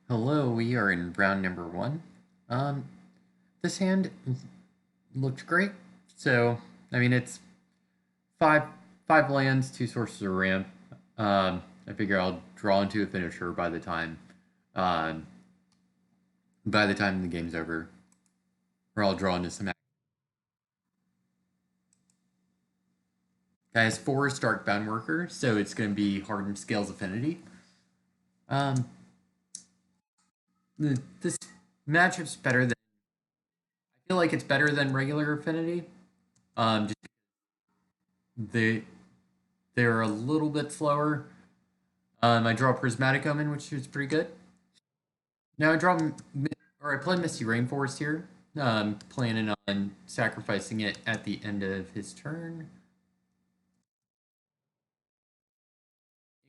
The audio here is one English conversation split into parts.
Hello, we are in round number one. Um, this hand looked great. So, I mean, it's five five lands, two sources of ramp. I figure I'll draw into a finisher um, by the time the game's over, or I'll draw into some. Guys, four Stark Bound Worker, so it's going to be Hardened Scales Affinity. Um, this matchup's better than I feel like it's better than regular Affinity. Just they they're a little bit slower. I draw Prismatic Omen, which is pretty good. Now I play Misty Rainforest here. Planning on sacrificing it at the end of his turn.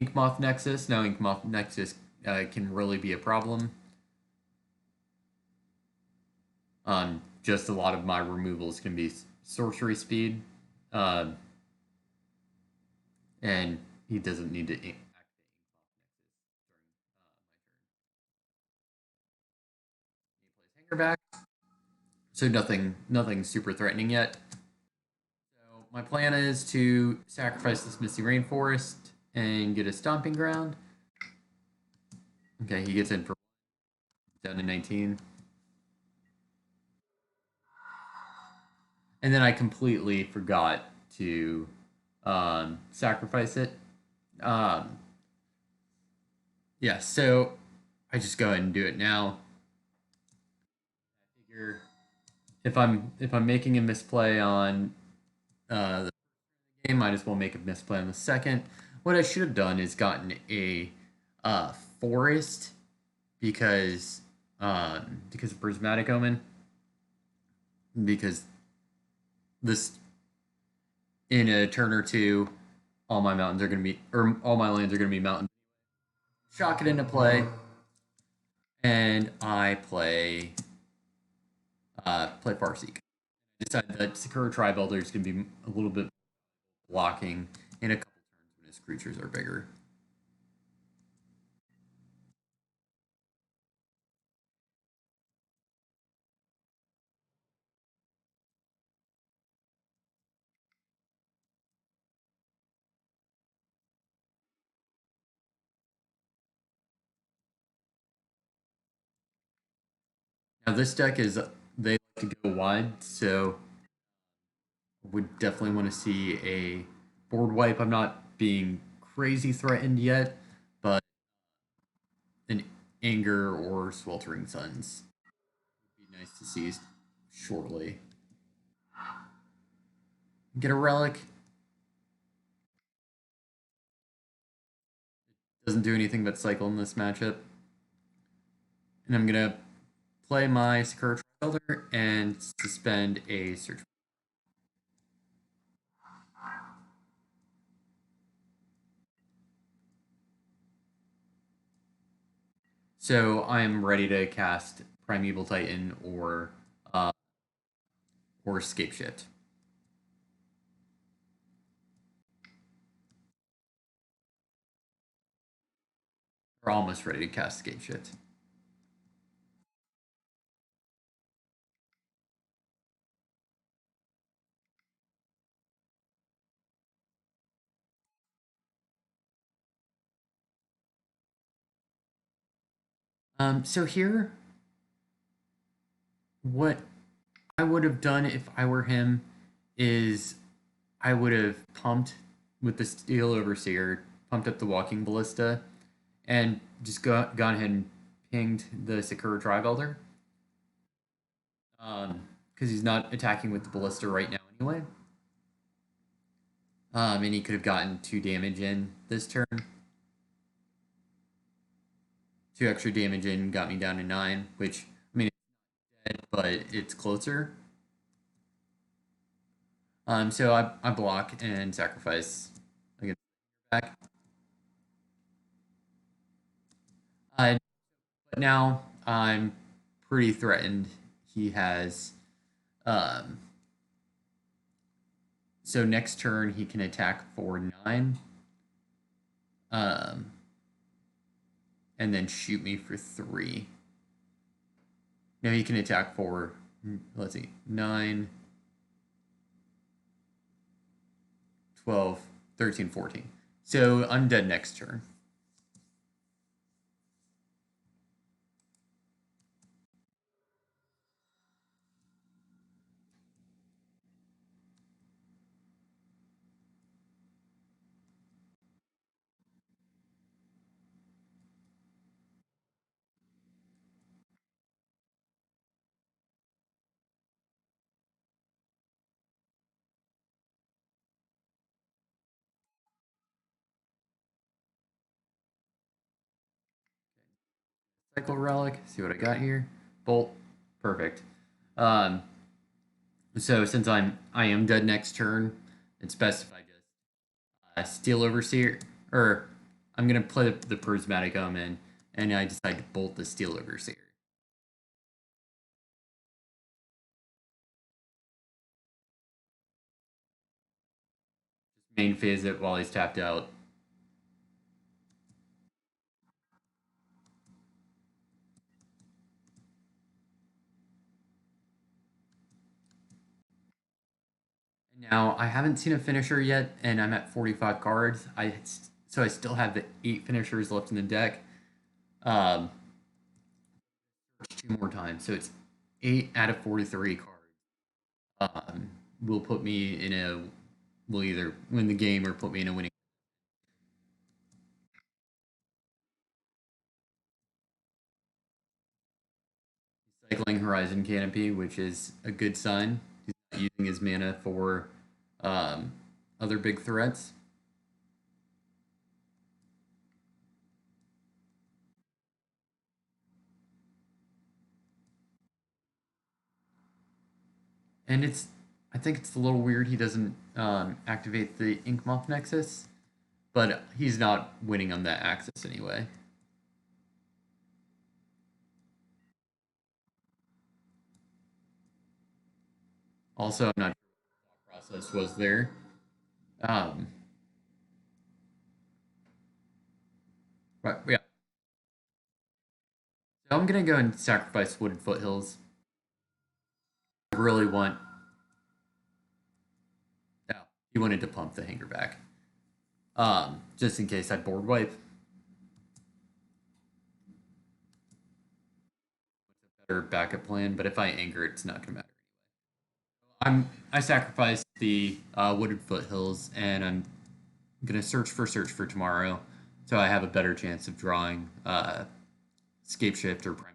Inkmoth Nexus. Now Inkmoth Nexus can really be a problem. Just a lot of my removals can be sorcery speed, uh, and he doesn't need to activate Inkmoth Nexus during my turn. He plays Hangerback, so nothing super threatening yet. So my plan is to sacrifice this Misty Rainforest and get a Stomping Ground. Okay, he gets in for down to 19. And then I completely forgot to sacrifice it. Um, yeah, so I just go ahead and do it now. I figure if I'm making a misplay on the game, might as well make a misplay on the second. What I should have done is gotten a forest because because of Prismatic Omen, because this in a turn or two, all my mountains are going to be, or all my lands are going to be mountains. Shock it into play, and I play Farseek. I decide that Sakura Tribe Elder is going to be a little bit blocking in a couple turns when his creatures are bigger. Now this deck is they like to go wide, so would definitely want to see a board wipe. I'm not being crazy threatened yet, but an Anger or Sweltering Suns would be nice to see shortly. Get a relic. Doesn't do anything but cycle in this matchup. And I'm gonna play my Sakura Elder and suspend a search. So I'm ready to cast Primeval Titan or Scapeshift. We're almost ready to cast Scapeshift. So here, what I would have done if I were him is I would have pumped with the Steel Overseer, pumped up the Walking Ballista, and just gone ahead and pinged the Sakura Tribe Elder. Because he's not attacking with the Ballista right now anyway. And he could have gotten 2 damage in this turn. 2 extra damage in got me down to 9, which, I mean, it's dead, but it's closer. So I block and sacrifice against back. But now I'm pretty threatened. He has, um, so next turn he can attack for 9. Um, and then shoot me for 3. Now he can attack for, let's see, 9, 12, 13, 14. So I'm dead next turn. Cycle relic. See what I got here. Bolt. Perfect. Um, so since I am dead next turn, it's best if I just Steel Overseer, or I'm gonna play the Prismatic Omen, and I decide to bolt the Steel Overseer. Just main phase it while he's tapped out. Now I haven't seen a finisher yet, and I'm at 45 cards. So I still have the 8 finishers left in the deck. Um, 2 more times, so it's 8 out of 43 cards. Um, will put me in a will either win the game or put me in a winning. Cycling Horizon Canopy, which is a good sign. He's not using his mana for um, other big threats. And I think it's a little weird he doesn't activate the Inkmoth Nexus, but he's not winning on that axis anyway. Also, I'm not sure what the process was there. Um, but yeah, so I'm gonna go and sacrifice Wooded Foothills. I really want. Oh, he wanted to pump the hanger back. Just in case I board wipe. Better backup plan, but if I anger, it's not gonna matter. I sacrificed the Wooded Foothills, and I'm gonna search for tomorrow, so I have a better chance of drawing Scapeshift or Primeval.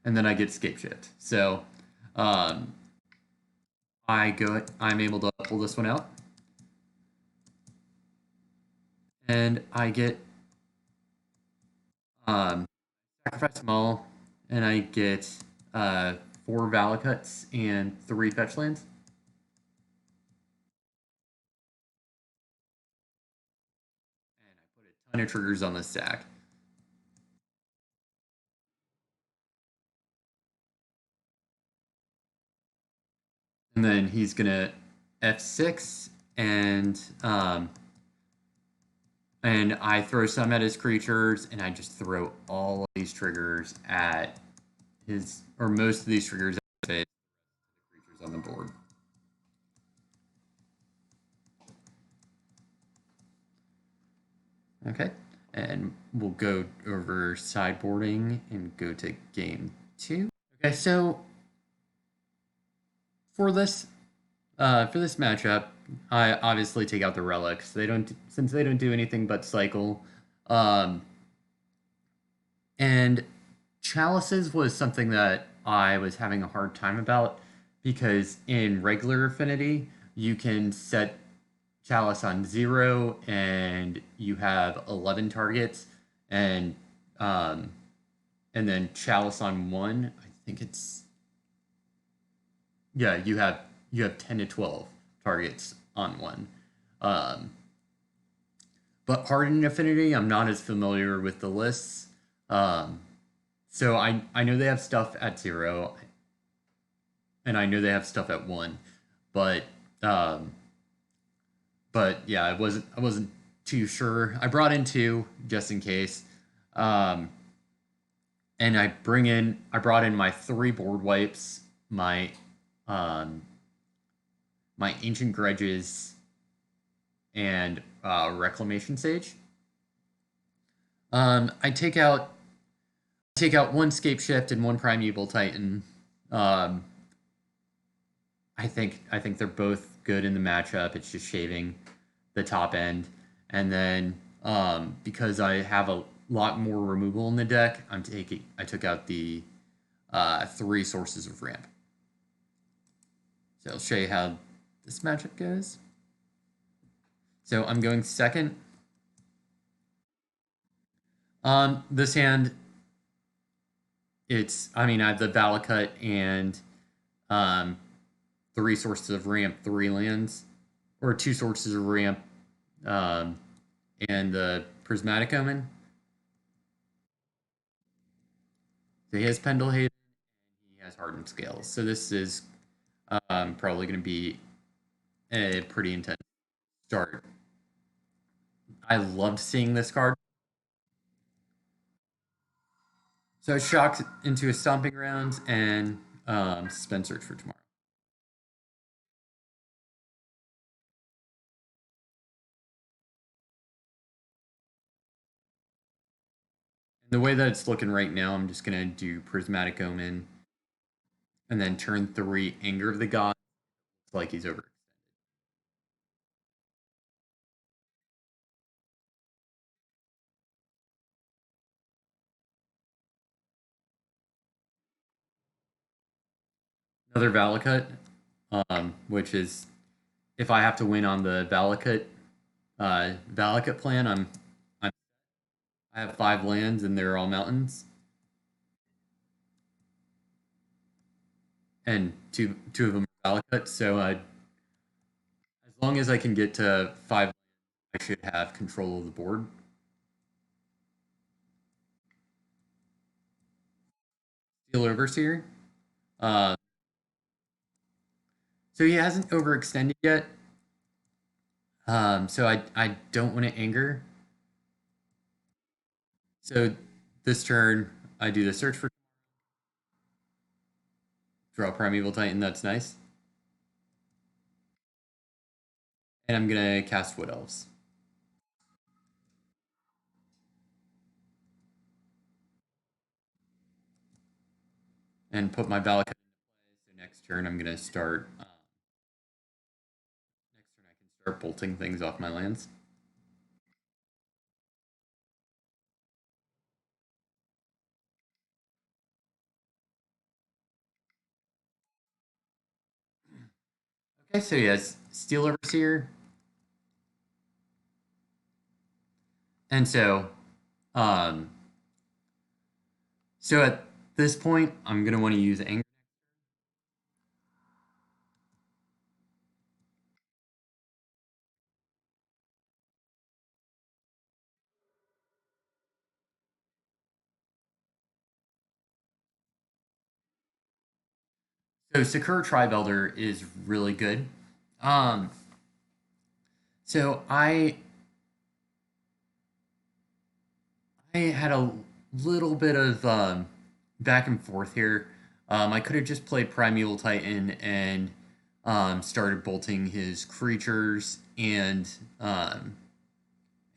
And then I get Scapeshift. So um, I'm able to pull this one out, and I get um, sacrifice them all, and I get 4 Valakuts and 3 fetch lands. And I put a ton of triggers on the stack. And then he's gonna F6 and I throw some at his creatures, and I just throw all of these triggers at his, or most of these triggers at his creatures on the board. Okay, and we'll go over sideboarding and go to game 2. Okay, so for this matchup, I obviously take out the relics. Since they don't do anything but cycle. And chalices was something that I was having a hard time about because in regular Affinity, you can set chalice on 0 and you have 11 targets, and um, and then chalice on 1. I think it's, yeah, you have 10 to 12 targets on 1. Um, but Hardened Affinity, I'm not as familiar with the lists. Um, so I know they have stuff at 0, and I know they have stuff at 1, but Um, but yeah, I wasn't too sure. I brought in two just in case. Um, and I brought in my three board wipes, my um, my ancient grudges, and reclamation sage. I take out one Scapeshift and one Primeval Titan. Um, I think they're both good in the matchup. It's just shaving the top end, and then because I have a lot more removal in the deck, I took out the three sources of ramp. So I'll show you how this matchup goes. So I'm going second. This hand, I have the Valakut and um, three sources of ramp, three lands, or two sources of ramp, um, and the Prismatic Omen. So he has Pendlehaven, he has Hardened Scales. So this is probably going to be a pretty intense start. I loved seeing this card. So I shocked into a Stomping Grounds and Suspend Search for Tomorrow. And the way that it's looking right now, I'm just going to do Prismatic Omen and then turn three Anger of the God. It's like he's over. Another Valakut, which is if I have to win on the Valakut plan, I have five lands and they're all mountains, and two of them are Valakut. So as long as I can get to five, I should have control of the board. Steel Overseer. Uh, so he hasn't overextended yet. So I don't want to anger. So this turn I do the search for draw Primeval Titan. That's nice. And I'm gonna cast Wood Elves and put my Valakut into play. So next turn I'm gonna start. Next turn I can start bolting things off my lands. Okay, so he has Steel Overseer, and um, so at this point I'm gonna want to use Anger. So Sakura Tribe Elder is really good. Um, so I had a little bit of back and forth here. I could have just played Primeval Titan and started bolting his creatures and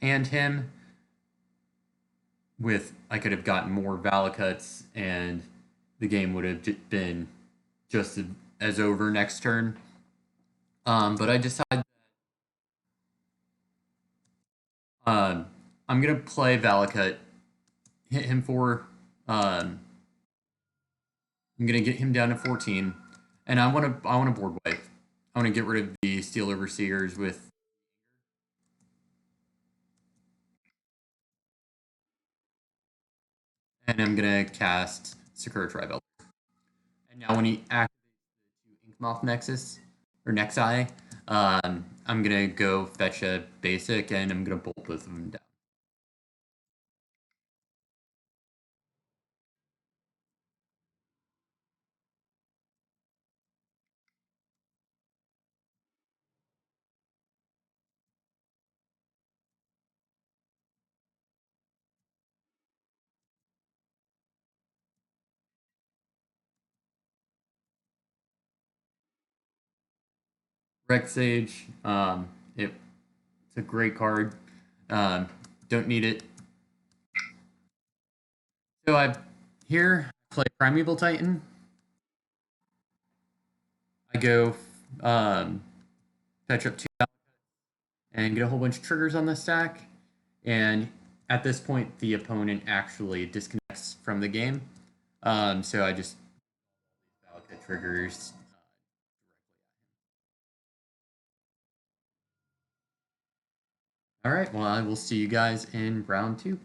him with. I could have gotten more Valakuts and the game would have been just as over next turn. But I decided um, I'm gonna play Valakut, hit him for I'm gonna get him down to 14, and I want to board wipe. I want to get rid of the Steel Overseers with, and I'm gonna cast Sakura Tribe Elder. And now when he activates the two Inkmoth Nexus or Nexi, I'm gonna go fetch a basic, and I'm gonna bolt both of them down. Rex Sage. It's a great card. Don't need it. So I here play Primeval Titan. I go fetch up 2 and get a whole bunch of triggers on the stack. And at this point, the opponent actually disconnects from the game. So I just Valakut triggers. All right, well, I will see you guys in round 2.